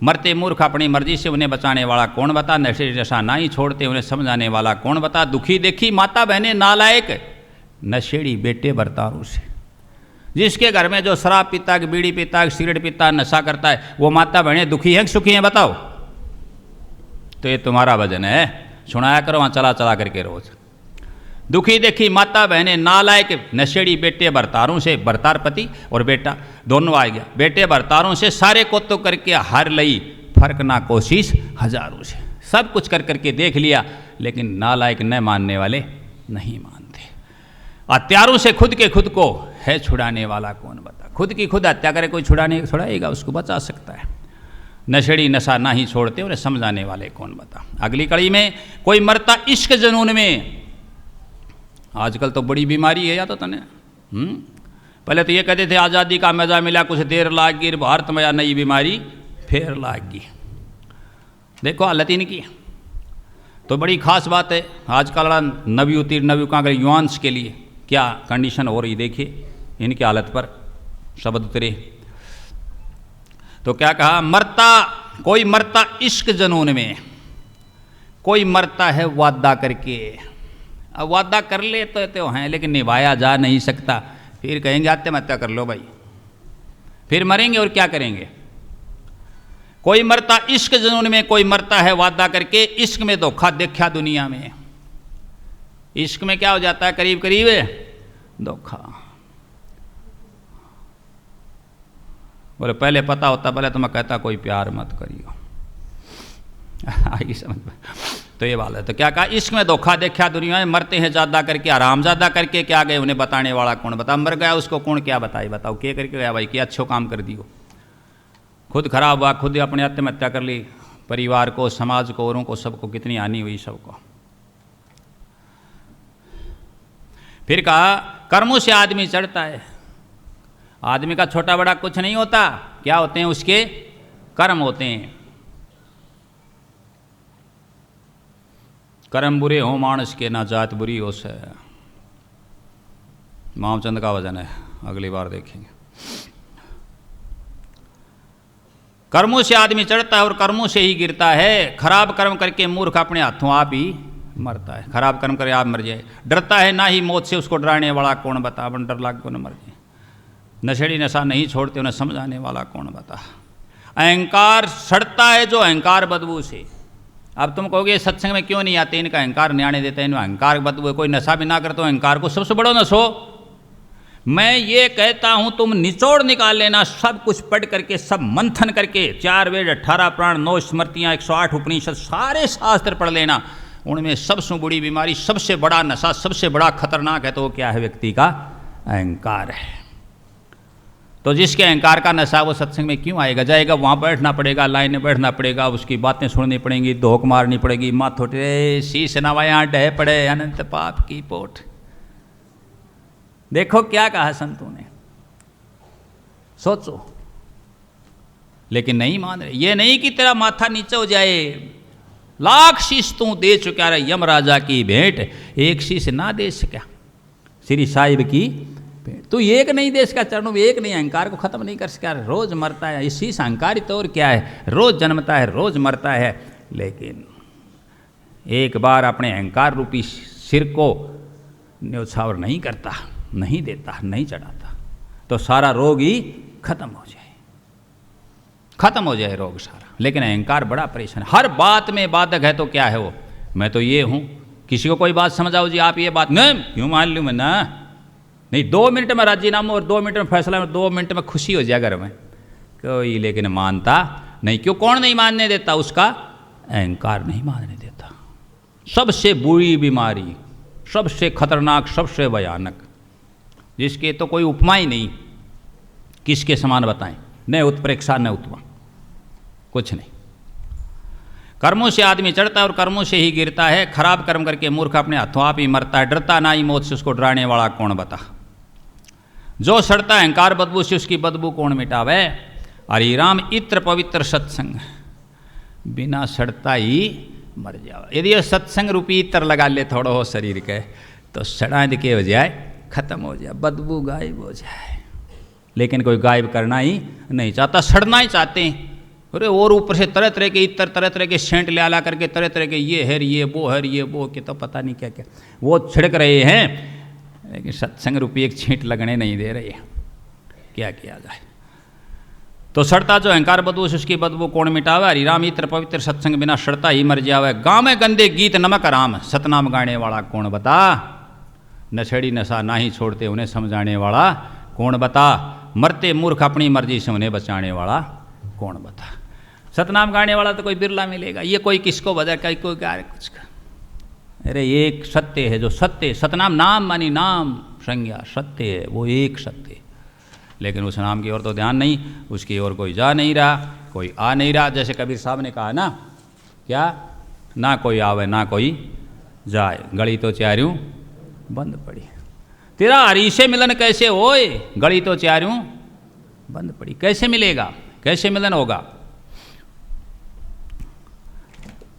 मरते मूर्ख अपनी मर्जी से उन्हें बचाने वाला कौन बता, नशे नशा ना ही छोड़ते उन्हें समझाने वाला कौन बता, दुखी देखी माता बहने नालायक नशेड़ी बेटे बरतारों से। जिसके घर में जो शराब पीता है, बीड़ी पीता है, सिगरेट पीता है, नशा करता है, वो माता बहने दुखी हैं कि सुखी हैं बताओ। तो ये तुम्हारा भजन है, सुनाया करो वहाँ चला चला करके रोज। दुखी देखी माता बहने नालायक नशेड़ी बेटे बरतारों से, बरतार पति और बेटा दोनों आ गया। बेटे बरतारों से सारे को तो करके हार लई, फर्क ना कोशिश हजारों से। सब कुछ कर करके देख लिया, लेकिन नालायक न मानने वाले नहीं मानते। हत्यारों से खुद के खुद को है छुड़ाने वाला कौन बता। खुद की खुद हत्या करे कोई छुड़ाएगा, उसको बचा सकता है। नशेड़ी नशा ना ही छोड़ते उन्हें समझाने वाले कौन बता। अगली कड़ी में कोई मरता इश्क जुनून में। आजकल तो बड़ी बीमारी है या तो तने पहले तो ये कहते थे आज़ादी का मजा मिला कुछ देर लागी, भारत में या नई बीमारी फिर लागी। देखो हालत इनकी तो बड़ी खास बात है। आजकल नवयुवका के युवांश के लिए क्या कंडीशन हो रही देखिए इनकी हालत पर शब्द उतरे। तो क्या कहा, मरता कोई मरता इश्क जनून में, कोई मरता है वादा करके। अब वादा कर लेते तो हैं लेकिन निभाया जा नहीं सकता, फिर कहेंगे आत्महत्या कर लो भाई, फिर मरेंगे और क्या करेंगे। कोई मरता इश्क जुनून में, कोई मरता है वादा करके। इश्क में धोखा देखा दुनिया में। इश्क में क्या हो जाता है करीब करीब धोखा। बोले पहले पता होता, पहले तो मैं कहता कोई प्यार मत करियो। आइए समझ में। तो ये बात है। तो क्या कहा, इश्क में धोखा देखा दुनिया में, मरते हैं ज्यादा करके, आराम ज्यादा करके। क्या गए उन्हें बताने वाला कौन बता। मर गया उसको कौन क्या बताए, बताओ क्या करके गया भाई, क्या अच्छो काम कर दियो। खुद खराब हुआ, खुद अपने आत्महत्या कर ली, परिवार को, समाज को, औरों को, सबको कितनी हानि हुई सबको। फिर कहा कर्मों से आदमी चढ़ता है। आदमी का छोटा बड़ा कुछ नहीं होता, क्या होते हैं उसके कर्म होते हैं। कर्म बुरे हो मानस के ना जात बुरी हो से, मामचंद का वजन है, अगली बार देखेंगे। कर्मों से आदमी चढ़ता है और कर्मों से ही गिरता है। खराब कर्म करके मूर्ख अपने हाथों आप ही मरता है। खराब कर्म करे आप मर जाए। डरता है ना ही मौत से, उसको डराने वाला कौन बता। अपन डर लाग को न मर जाए। नशेड़ी नशा नहीं छोड़ते उन्हें समझाने वाला कौन बता। अहंकार सड़ता है जो अहंकार बदबू से। अब तुम कहोगे सत्संग में क्यों नहीं आते, इनका अहंकार न्याणे देते हैं, अहंकार बदबू। कोई नशा भी ना करते अहंकार को सबसे बड़ो नशो। मैं ये कहता हूं तुम निचोड़ निकाल लेना, सब कुछ पढ़ करके, सब मंथन करके, 4 वेद 18 प्राण 9 स्मृतियां 108 उपनिषद सारे शास्त्र पढ़ लेना। उनमें सबसे बड़ी बीमारी, सबसे बड़ा नशा, सबसे बड़ा खतरनाक है तो वो क्या है, व्यक्ति का अहंकार है। तो जिसके अहंकार का नशा वो सत्संग में क्यों आएगा, जाएगा वहाँ बैठना पड़ेगा, लाइन में बैठना पड़ेगा, उसकी बातें सुननी पड़ेंगी, धोख मारनी पड़ेगी, माथोटे शीश नवाया ढह पड़े अनंत पाप की पोट। देखो क्या कहा संतों ने, सोचो। लेकिन नहीं मान रहे। ये नहीं कि तेरा माथा नीचे हो जाए, लाख शीश तू दे चुका रे यम राजा की भेंट, एक शीश ना दे सका श्री साहिब की भेंट। तू एक नहीं दे सका चरणों में, एक नहीं, अहंकार को खत्म नहीं कर सका। रोज मरता है, ये शीश अहंकारी तो और क्या है, रोज जन्मता है, रोज मरता है। लेकिन एक बार अपने अहंकार रूपी सिर को न्यौछावर नहीं करता, नहीं देता, नहीं चढ़ाता, तो सारा रोग ही खत्म हो जाए, खत्म हो जाए रोग सारा। लेकिन अहंकार बड़ा परेशान है, हर बात में बाधक है। तो क्या है वो, मैं तो ये हूं। किसी को कोई बात समझाओ जी, आप ये बात नहीं क्यों मान लूँ मैं ना, नहीं 2 मिनट में राजीनामा और 2 मिनट में फैसला, 2 मिनट में खुशी हो जाए घर में कोई, लेकिन मानता नहीं। क्यों, कौन नहीं मानने देता, उसका अहंकार नहीं मानने देता। सबसे बुरी बीमारी, सबसे खतरनाक, सबसे भयानक, जिसके तो कोई उपमा ही नहीं। किसके समान बताएं, न उत्प्रेक्षा न उत्तमा, कुछ नहीं। कर्मों से आदमी चढ़ता है और कर्मों से ही गिरता है। खराब कर्म करके मूर्ख अपने हाथों आप ही मरता है। डरता ना ही मौत से, उसको डराने वाला कौन बता। जो सड़ता अहंकार बदबू से, उसकी बदबू कौन मिटावे। हरि राम इत्र पवित्र सत्संग, बिना सड़ता ही मर जावे। यदि सत्संग रूपी इत्र लगा ले थोड़ा हो शरीर के, तो सड़ा के हो जाए, खत्म हो जाए, बदबू गायब हो जाए। लेकिन कोई गायब करना ही नहीं चाहता, सड़ना ही चाहते हैं। अरे और ऊपर से तरह तरह के इतर, तरह तरह के सेंट ले ला करके, तरह तरह के ये है ये वो है ये वो के, तो पता नहीं क्या क्या वो छिड़क रहे हैं, लेकिन सत्संग रूपी एक छींट लगने नहीं दे रहे। क्या किया जाए। तो सड़ता जो अहंकार बदबू से उसकी बदबू कौन मिटावे, हरि राम इत्र पवित्र सत्संग बिना सड़ता ही मर जावे। गाँव में गंदे गीत नमक राम, सतनाम गाने वाला कौन बता। नशेड़ी नशा ना ही छोड़ते उन्हें समझाने वाला कौन बता। मरते मूर्ख अपनी मर्जी से उन्हें बचाने वाला कौन बता। सतनाम गाने वाला तो कोई बिरला मिलेगा, ये कोई किसको बजा कोई कोई गा कुछ का। अरे एक सत्य है जो सत्य, सतनाम नाम मानी नाम संज्ञा सत्य है, वो एक सत्य है। लेकिन उस नाम की ओर तो ध्यान नहीं, उसकी ओर कोई जा नहीं रहा, कोई आ नहीं रहा। जैसे कबीर साहब ने कहा ना, क्या ना कोई आवे ना कोई जाए, गली तो चार्यों बंद पड़ी। तेरा हरि से मिलन कैसे होए, गली तो चार्यों बंद पड़ी। कैसे मिलेगा, कैसे मिलन होगा।